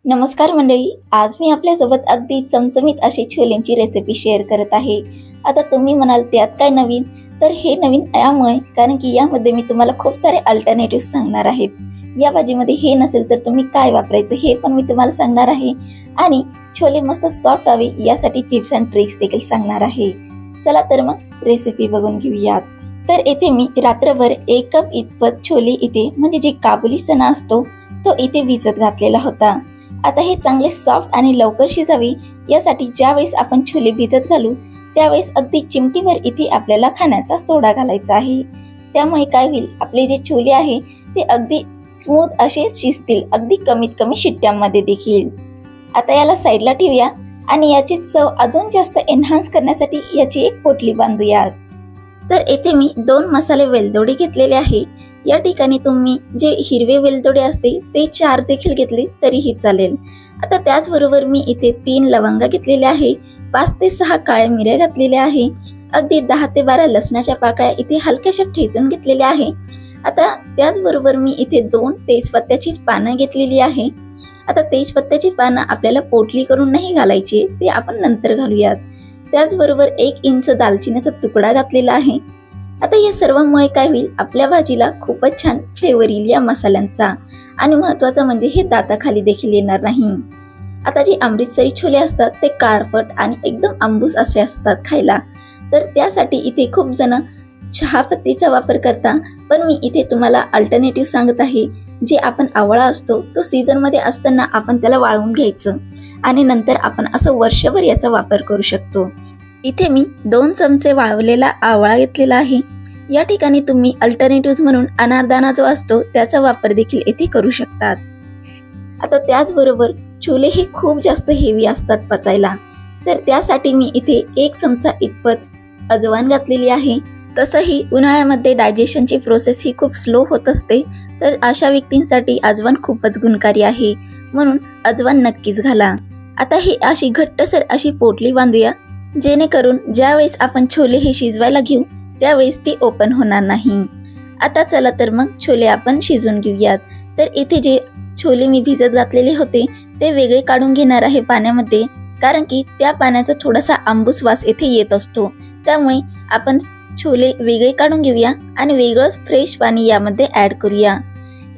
नमस्कार मंडळी, आज मी आपल्यासोबत अगदी चमचमीत अशी छोलेंची रेसिपी शेअर करत आहे। आता तुम्ही म्हणाल त्यात काय नवीन, तर हे नवीन यामुळे कारण की यामध्ये मी तुम्हाला खूप सारे अल्टरनेटिव्ह सांगणार आहेत। या भाजीमध्ये हे नसेल तर तुम्ही काय वापरायचं हे पण मी तुम्हाला सांगणार आहे आणि छोले मस्त सॉफ्ट व्हावे यासाठी टिप्स अँड ट्रिक्स देखील सांगणार आहे। चला तर मग रेसिपी बघून घेऊयात। तर इथे मी रात्रभर 1 कप इतपत छोले इथे म्हणजे जे काबुली चना असतो तो इथे भिजत घातलेला होता। आता हे चांगले सॉफ्ट आणि लवकर शिजावे यासाठी ज्यावेळेस आपण छोले भिजत घालू त्यावेळेस अगदी चिमटीभर इथे आपल्याला खाण्याचा सोडा घालायचा आहे। त्यामुळे काय होईल, आपले जे छोले आहे ते अगदी स्मूथ असे शिजतील, अगदी कमीत कमी शिट्ट्यांमध्ये देखील। आता याला साईडला ठेवूया आणि याची चव अजून जास्त एनहान्स करण्यासाठी याची एक पोटली बांधूया। तर येथे मी 2 मसाले वेलदोडे घेतलेले आहे। या ठिकाणी तुम्ही जे हिरवे वेलदोडे असते ते 4 देखील घेतले तरीही चालेल। आता त्याचबरोबर मी इथे 3 लवंगा घेतलेल्या आहे, 5 ते 6 काळ्या मिऱ्या घातलेल्या आहे, अगदी 10 ते 12 लसणाच्या पाकळ्या इथे हलक्याशा ठेचून घेतलेल्या आहे। आता त्याचबरोबर मी इथे 2 तेजपत्त्याची पानं घेतलेली आहे। आता तेजपत्त्याची पानं आपल्याला पोटली करून नाही घालायची, ते आपण नंतर घालूयात। त्याचबरोबर 1 इंच दालचिनीचा तुकडा घातलेला आहे। आता या सर्वांमुळे काय होईल, आपल्या भाजीला खूपच छान फ्लेवर येईल या मसाल्यांचा आणि महत्त्वाचं म्हणजे हे दाताखाली देखील येणार नाही। आता जे अमृतसरी छोले असतात ते काळपट आणि एकदम आंबूस असे असतात खायला, तर त्यासाठी इथे खूप जण चहापत्तीचा वापर करता, पण मी इथे तुम्हाला अल्टरनेटिव्ह सांगत आहे। जे आपण आवळा असतो तो सीझन मध्ये असताना आपण त्याला वाळवून घ्यायचं आणि नंतर आपण असं वर्षभर याचा वापर करू शकतो। इथे मी 2 चमचे वाळवलेला आवळा घेतलेला आहे। या ठिकाणी तुम्ही अल्टरनेटिव्ह म्हणून अनारदाना जो असतो त्याचा वापर देखील इथे करू शकतात। आता त्याचबरोबर छोले हे खूप जास्त हेवी असतात पचायला, तर त्यासाठी मी इथे 1 चमचा इतपत अजवान घातलेली आहे। तसंही उन्हाळ्यामध्ये डायजेशनची प्रोसेस ही खूप स्लो होत असते, तर अशा व्यक्तींसाठी अजवान खूपच गुणकारी आहे, म्हणून अजवान नक्कीच घाला। आता ही अशी घट्टसर अशी पोटली बांधूया, जेणेकरून ज्यावेळेस आपण छोले हे शिजवायला घेऊ त्यावेळेस ती ओपन होणार नाही। आता चला तर मग छोले आपण शिजून घेऊयात। तर इथे जे छोले मी भिजत घातलेले होते ते वेगळे काढून घेणार आहे पाण्यामध्ये, कारण की त्या पाण्याचा थोडासा आंबूस वास इथे येत असतो, त्यामुळे आपण छोले वेगळे काढून घेऊया आणि वेगळंच फ्रेश पाणी यामध्ये ऍड करूया।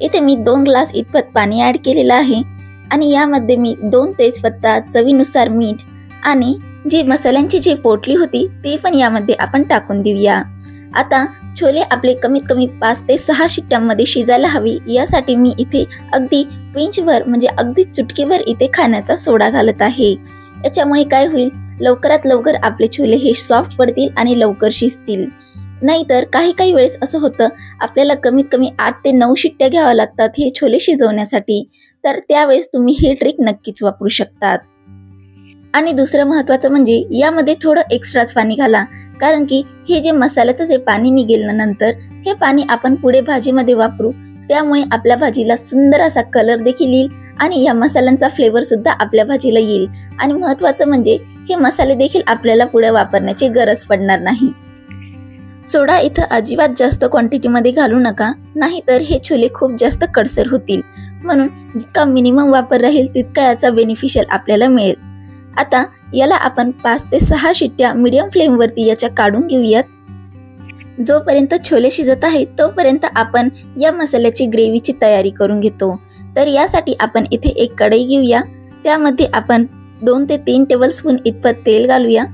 इथे मी 2 ग्लास इतपत पाणी ऍड केलेलं आहे आणि यामध्ये मी 2 तेजपत्ता, चवीनुसार मीठ आणि जी मसाल्यांची जी पोटली होती ते पण यामध्ये आपण टाकून देऊया। आता छोले आपले कमीत कमी 5 ते 6 शिट्ट्यांमध्ये शिजायला हवी यासाठी मी इथे अगदी पिंचभर म्हणजे अगदी चुटकीभर इथे खाण्याचा सोडा घालत आहे। याच्यामुळे काय होईल, लवकरात लवकर आपले छोले हे सॉफ्ट पडतील आणि लवकर शिजतील। नाहीतर काही वेळेस असं होतं, आपल्याला कमीत कमी 8 ते 9 शिट्ट्या घ्याव्या लागतात हे छोले शिजवण्यासाठी, तर त्यावेळेस तुम्ही ही ट्रिक नक्कीच वापरू शकतात। आणि दुसरं महत्त्वाचं म्हणजे यामध्ये थोडं एक्स्ट्राच पाणी घाला, कारण की हे जे मसाल्याचं जे पाणी निघेल ना नंतर, हे पाणी आपण पुढे भाजीमध्ये वापरू, त्यामुळे आपल्या भाजीला सुंदर असा कलर देखील येईल आणि या मसाल्यांचा फ्लेवर सुद्धा आपल्या भाजीला येईल। आणि महत्त्वाचं म्हणजे हे मसाले देखील आपल्याला पुढे वापरण्याची गरज पडणार नाही। सोडा इथं अजिबात जास्त क्वांटिटीमध्ये घालू नका, नाहीतर हे छोले खूप जास्त कडसर होतील, म्हणून जितका मिनिमम वापर राहील तितका याचा बेनिफिशियल आपल्याला मिळेल। आता याला आपण 5 ते 6 शिट्ट्या मीडियम फ्लेम वरती याच्या काढून घेऊयात। जोपर्यंत छोले शिजत आहेत तोपर्यंत आपण या मसाल्याची ग्रेव्हीची तयारी करून घेतो। तर यासाठी आपण इथे एक कढई घेऊया, त्यामध्ये आपण 2 ते 3 टेबलस्पून इतपत तेल घालूया।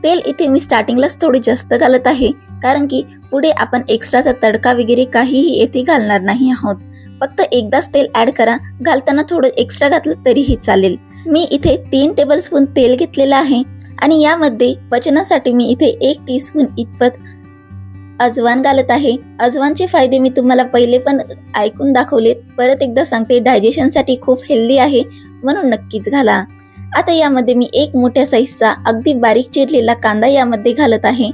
तेल इथे मी स्टार्टिंगलाच थोडे जास्त घालत आहे, कारण की पुढे आपण एक्स्ट्राचा तडका वगैरे काहीही येथे घालणार नाही आहोत। फक्त एकदाच तेल ऍड करा, घालताना थोडं एक्स्ट्रा घातलं तरीही चालेल। मी इथे 3 टेबलस्पून तेल घेतलेलं आहे आणि यामध्ये पचनासाठी मी इथे 1 टीस्पून इतपत अजवान घालत आहे। अजवानचे फायदे मी तुम्हाला पहिले पण ऐकून दाखवलेत, परत एकदा सांगते, डायजेशनसाठी खूप हेल्दी आहे, म्हणून नक्कीच घाला। आता यामध्ये मी 1 मोठ्या साईजचा अगदी बारीक चिरलेला कांदा यामध्ये घालत आहे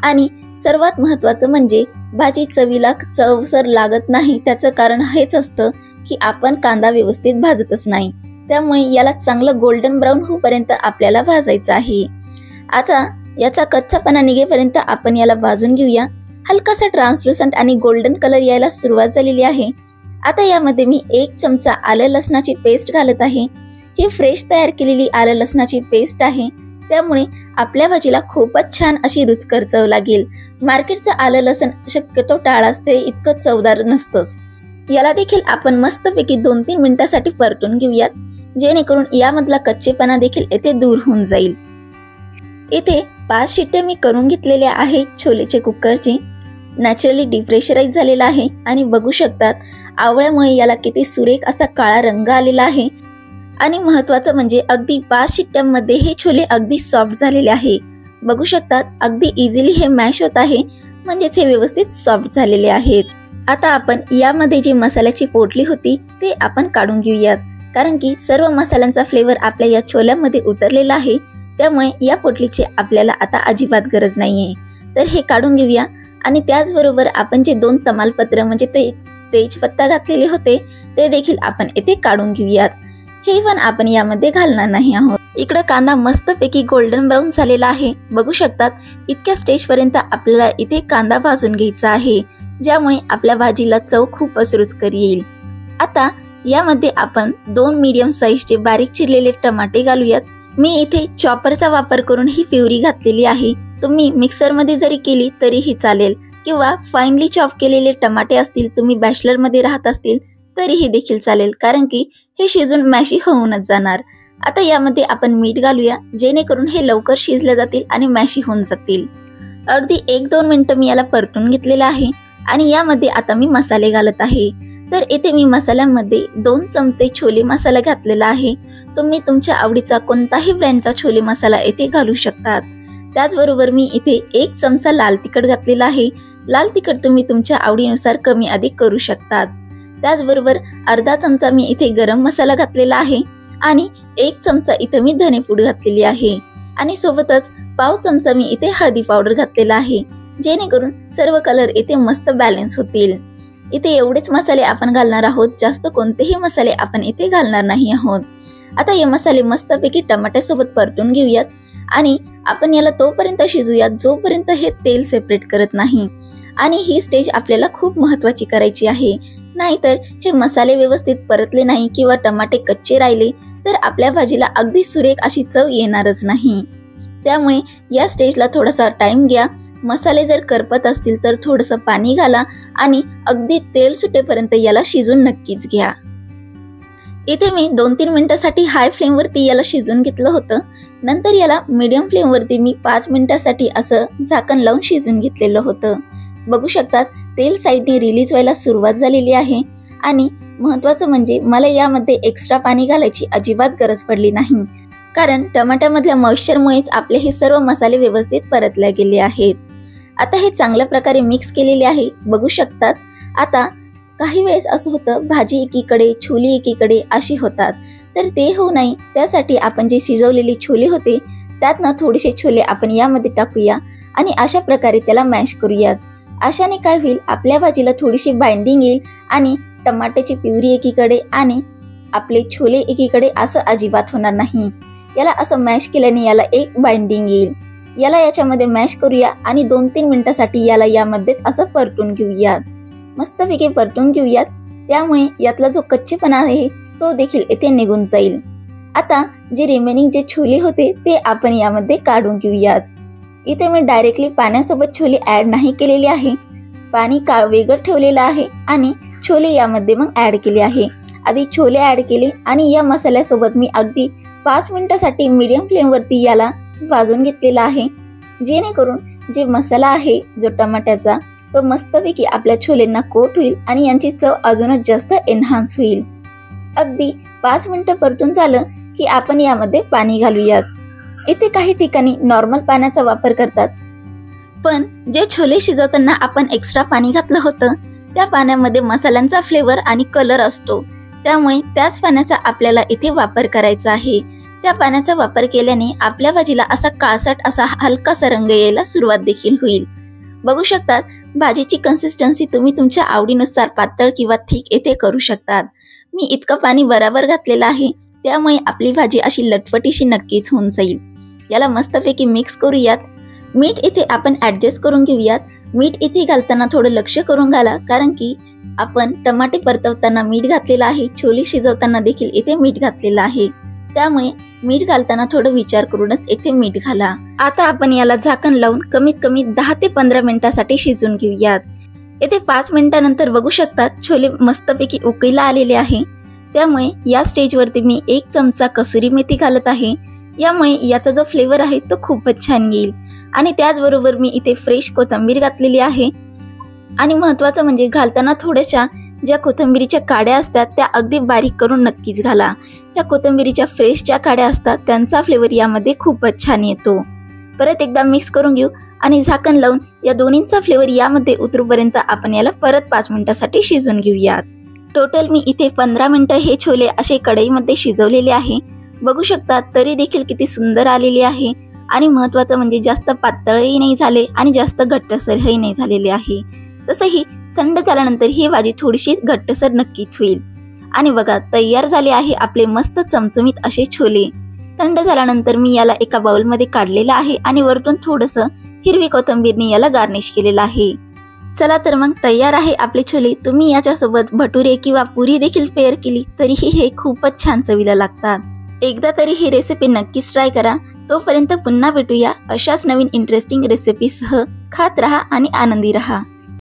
आणि सर्वात महत्त्वाचं म्हणजे भाजी चवीला चवसर लागत नाही, त्याचं कारण हेच असतं की आपण कांदा व्यवस्थित भाजतच नाही, त्यामुळे याला चांगलं गोल्डन ब्राऊन होईपर्यंत आपल्याला भाजायचं आहे। आता याचा कच्चापणा निघेपर्यंत आपण याला भाजून घेऊया। हलकासा ट्रान्सलुसंट आणि गोल्डन कलर यायला सुरुवात झालेली आहे। आता यामध्ये मी 1 चमचा आलं लसणाची पेस्ट घालत आहे ही फ्रेश तयार केलेली आलं लसणाची पेस्ट आहे, त्यामुळे आपल्या भाजीला खूपच छान अशी रुचकर चव लागेल। मार्केटचं आलं लसण शक्यतो टाळाच, ते इतकं चवदार नसतंच। याला देखील आपण मस्तपैकी 2-3 मिनिटांसाठी परतून घेऊयात, जेणेकरून यामधला कच्चेपणा देखील येथे दूर होऊन जाईल। इथे 5 शिट्ट्या मी करून घेतलेल्या आहे छोलेचे कुकरचे। नॅचरली डिप्रेशराईज झालेला आहे आणि बघू शकतात आवळ्यामुळे याला किती सुरेख असा काळा रंग आलेला आहे। आणि महत्त्वाचं म्हणजे अगदी 5 शिट्ट्यांमध्ये हे छोले अगदी सॉफ्ट झालेले आहे। बघू शकतात अगदी इझिली हे मॅश होत आहे, म्हणजेच हे व्यवस्थित सॉफ्ट झालेले आहेत। आता आपण यामध्ये जी मसाल्याची पोटली होती ते आपण काढून घेऊयात, कारण की सर्व मसाल्यांचा फ्लेवर आपल्या या छोल्यामध्ये उतरलेला आहे, त्यामुळे या पोटलीची आपल्याला आता अजिबात गरज नाहीये। तर हे काढून घेऊया आणि त्याचबरोबर आपण जे 2 तमालपत्र म्हणजे ते तेजपत्ता घातलेले होते ते देखील आपण येथे काढून घेऊयात। हे पण आपण यामध्ये घालणार नाही आहोत। इकडे कांदा मस्तपैकी गोल्डन ब्राऊन झालेला आहे, बघू शकतात। इतक्या स्टेज पर्यंत आपल्याला इथे कांदा भाजून घ्यायचा आहे, ज्यामुळे आपल्या भाजीला चव खूपच रुचकर येईल। आता यामध्ये आपण 2 मीडियम साईजचे बारीक चिरलेले टमाटे घालूयात। मी इथे चॉपरचा वापर करून ही प्युरी घातलेली आहे, तुम्ही मिक्सर मध्ये जरी केली तरीही चालेल, किंवा फाईनली चॉप केलेले टमाटे असतील, तुम्ही बॅचलर मध्ये राहत असतील तरीही देखील चालेल, कारण की हे शिजून मॅशी होऊनच जाणार। आता यामध्ये आपण मीठ घालूया, जेणेकरून हे लवकर शिजले जातील आणि मॅशी होऊन जातील। अगदी 1-2 मिनिटं मी याला परतून घेतलेलं आहे आणि यामध्ये आता मी मसाले घालत आहे। तर इथे मी मसाल्यामध्ये 2 चमचे छोले मसाला घातलेला आहे, तुम्ही तुमच्या आवडीचा कोणताही ब्रँडचा छोले मसाला येथे घालू शकतात। त्याचबरोबर मी इथे 1 चमचा लाल तिखट घातलेला आहे, लाल तिखट तुम्ही तुमच्या आवडीनुसार कमी अधिक करू शकतात। त्याचबरोबर अर्धा चमचा मी इथे गरम मसाला घातलेला आहे आणि 1 चमचा इथे मी धनेपूड घातलेली आहे आणि सोबतच पाव चमचा मी इथे हळदी पावडर घातलेला आहे, जेणेकरून सर्व कलर इथे मस्त बॅलन्स होतील। इथे एवढेच मसाले आपण घालणार आहोत, जास्त कोणतेही मसाले आपण इथे घालणार नाही आहोत। आता हे मसाले मस्तपैकी टमाट्यासोबत परतून घेऊयात आणि आपण याला तोपर्यंत शिजूयात जोपर्यंत हे तेल सेपरेट करत नाही। आणि ही स्टेज आपल्याला खूप महत्त्वाची करायची आहे, नाहीतर हे मसाले व्यवस्थित परतले नाही किंवा टमाटे कच्चे राहिले तर आपल्या भाजीला अगदी सुरेख अशी चव येणारच नाही। त्यामुळे या स्टेजला थोडासा टाइम घ्या, मसाले जर करपत असतील तर थोडंसं पाणी घाला आणि अगदी तेल सुटेपर्यंत याला शिजून नक्कीच घ्या। इथे मी 2-3 मिनिटांसाठी हाय फ्लेम वरती याला शिजून घेतलं होतं, नंतर याला मीडियम फ्लेम वरती मी 5 मिनिटांसाठी असं झाकण लावून शिजून घेतलेलं होतं। बघू शकतात तेल साईडने रिलीज व्हायला सुरुवात झालेली आहे आणि महत्त्वाचं म्हणजे मला यामध्ये एक्स्ट्रा पाणी घालायची अजिबात गरज पडली नाही, कारण टमाट्यामधल्या मॉइश्चरमुळेच आपले हे सर्व मसाले व्यवस्थित परतले गेले आहेत। आता हे चांगल्या प्रकारे मिक्स केलेले आहे, बघू शकतात। आता काही वेळेस असं होतं भाजी एकीकडे छोले एकीकडे अशी होतात, तर ते होऊ नये त्यासाठी आपण जे शिजवलेले छोले होते त्यातनं थोडेसे छोले आपण यामध्ये टाकूया आणि अशा प्रकारे त्याला मॅश करूयात। अशाने काय होईल, आपल्या भाजीला थोडीशी बाइंडिंग येईल आणि टमाट्याची प्युरी एकीकडे आणि आपले छोले एकीकडे असं अजिबात होणार नाही। याला असं मॅश केल्याने याला एक बाइंडिंग येईल। याला याच्यामध्ये मॅश करूया आणि 2-3 मिनिटांसाठी याला यामध्येच असं परतून घेऊयात, मस्तपैकी परतून घेऊयात, त्यामुळे यातला जो कच्चेपणा आहे तो देखील येथे निघून जाईल। आता जे रिमेनिंग जे छोले होते ते आपण यामध्ये काढून घेऊयात। इथे मी डायरेक्टली पाण्यासोबत छोले ऍड नाही केलेले आहे, पाणी वेगळं ठेवलेलं आहे आणि छोले यामध्ये मग ऍड केले आहे। आधी छोले ऍड केले आणि या मसाल्यासोबत मी अगदी 5 मिनिटांसाठी मीडियम फ्लेम वरती याला भाजून घेतलेला आहे, जेणेकरून जे मसाला आहे जो टमाट्याचा तो मस्तपैकी आपल्या छोलेंना कोट होईल आणि यांची चव अजूनच जास्त एनहान्स होईल। अगदी 5 मिनिटं परतून झालं की आपण यामध्ये पाणी घालूयात। इथे काही ठिकाणी नॉर्मल पाण्याचा वापर करतात, पण जे छोले शिजवताना आपण एक्स्ट्रा पाणी घातलं होतं त्या पाण्यामध्ये मसाल्यांचा फ्लेवर आणि कलर असतो, त्यामुळे त्याच पाण्याचा आपल्याला इथे वापर करायचा आहे। त्या पाण्याचा वापर केल्याने आपल्या भाजीला असा काळसट असा हलकासा रंग यायला सुरुवात देखील होईल। बघू शकतात भाजीची कन्सिस्टन्सी तुम्ही तुमच्या आवडीनुसार पातळ किंवा थिक येथे करू शकतात। मी इतकं पाणी बराबर घातलेलं आहे, त्यामुळे आपली भाजी अशी लटपटीशी नक्कीच होऊन जाईल। याला मस्तपैकी मिक्स करूयात। मीठ इथे आपण ऍडजस्ट करून घेऊयात। मीठ इथे घालताना थोडं लक्ष करून घाला, कारण की आपण टमाटे परतवताना मीठ घातलेलं आहे, छोले शिजवताना देखील इथे मीठ घातलेलं आहे, त्यामुळे मीठ घालताना थोडं विचार करूनच येथे मीठ घाला। आता आपण याला झाकण लावून कमीत कमी 10 ते 15 मिनिटांसाठी शिजवून घेऊयात। येथे 5 मिनिटांनंतर बघू शकतात छोले मस्तपैकी उकळीला आलेले आहे। त्यामुळे या स्टेजवरती मी 1 चमचा कसुरी मेथी घालत आहे। यामुळे याचा जो फ्लेवर आहे तो खूपच छान येईल। आणि त्याचबरोबर मी इथे फ्रेश कोथिंबीर घातलेली आहे। आणि महत्त्वाचं म्हणजे घालताना थोड्याशा ज्या कोथिंबीरीच्या काड्या असतात त्या अगदी बारीक करून नक्कीच घाला। या कोथिंबीरीच्या फ्रेश ज्या काड्या असतात त्यांचा फ्लेवर यामध्ये खूपच छान येतो। परत एकदा मिक्स करून घेऊ आणि झाकण लावून या दोन्हींचा फ्लेवर यामध्ये उतरूपर्यंत आपण याला परत 5 मिनिटांसाठी शिजवून घेऊयात। टोटल मी इथे 15 मिनिटं हे छोले असे कढईमध्ये शिजवलेले आहे। बघू शकता तरी देखील किती सुंदर आलेली आहे। आणि महत्त्वाचं म्हणजे जास्त पातळही नाही झाले आणि जास्त घट्टसरही नाही झालेले आहे। तसंही थंड झाल्यानंतर ही भाजी थोडीशी घट्टसर नक्कीच होईल। आणि बघा तयार झाले आहे आपले मस्त चमचमीत असे छोले। थंड झाल्यानंतर मी याला एका बाउलमध्ये काढलेला आहे आणि वरतून थोडंसं हिरवी कोथिंबीरने याला गार्निश केलेलं आहे। चला तर मग तयार आहे आपले छोले। तुम्ही याच्यासोबत भटुरे किंवा पुरी देखील पेअर केली तरीही हे खूपच छान चवीला लागतात। एकदा तरी ही रेसिपी नक्कीच ट्राय करा। तोपर्यंत पुन्हा भेटूया अशाच नवीन इंटरेस्टिंग रेसिपीसह। खात रहा आणि आनंदी रहा।